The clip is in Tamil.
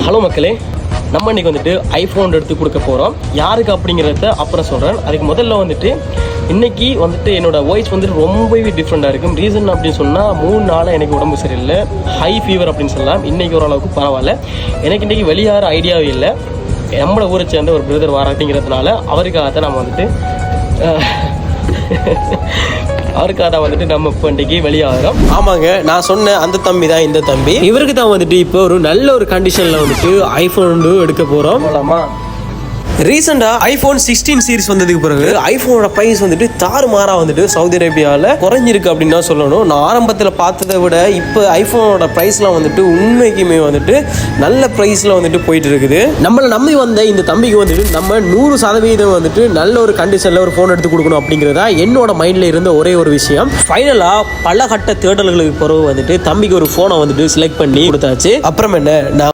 ஹலோ மக்களே, நம்ம இன்றைக்கி வந்துட்டு ஐஃபோன் எடுத்து கொடுக்க போகிறோம். யாருக்கு அப்படிங்கிறத அப்புறம் சொல்கிறேன். அதுக்கு முதல்ல வந்துட்டு இன்றைக்கி வந்துட்டு என்னோடய வாய்ஸ் வந்துட்டு ரொம்பவே டிஃப்ரெண்ட்டாக இருக்கும். ரீசன் அப்படின்னு சொன்னால் 3 நாளாக எனக்கு உடம்பு சரியில்லை, ஹை ஃபீவர் அப்படின்னு சொல்லலாம். இன்றைக்கி ஓரளவுக்கு பரவாயில்ல. எனக்கு இன்றைக்கி வெளியாகிற ஐடியாவே இல்லை. நம்மளை ஊரை சேர்ந்த ஒரு பிரதர் வர அப்படிங்கிறதுனால அவருக்காக நம்ம வந்துட்டு நம்ம இப்போ இன்றைக்கி வெளியாகிறோம். ஆமாங்க, நான் சொன்ன அந்த தம்பி தான் இந்த தம்பி. இவருக்கு தான் வந்துட்டு இப்போ ஒரு நல்ல ஒரு கண்டிஷனில் வந்துட்டு ஐஃபோன் எடுக்க போகிறோம். ரீசெண்டாக ஐஃபோன் 16 சீரிஸ் வந்ததுக்கு பிறகு ஐஃபோனோட ப்ரைஸ் வந்துட்டு தாறுமாறாக வந்துட்டு சவுதி அரேபியாவில் குறைஞ்சிருக்கு அப்படின்னு தான் சொல்லணும். நான் ஆரம்பத்தில் பார்த்ததை விட இப்போ ஐஃபோனோட ப்ரைஸ்லாம் வந்துட்டு உண்மைக்குமே வந்துட்டு நல்ல ப்ரைஸில் வந்துட்டு போயிட்டு இருக்குது. நம்மளை நம்பி வந்த இந்த தம்பிக்கு வந்துட்டு நம்ம 100% வந்துட்டு நல்ல ஒரு கண்டிஷனில் ஒரு ஃபோன் எடுத்து கொடுக்கணும் அப்படிங்கிறதா என்னோட மைண்டில் இருந்த ஒரே ஒரு விஷயம். ஃபைனலாக பல கட்ட தேடல்களுக்கு பிறகு வந்துட்டு தம்பிக்கு ஒரு ஃபோனை வந்துட்டு செலக்ட் பண்ணி கொடுத்தாச்சு. அப்புறம் என்ன, நான்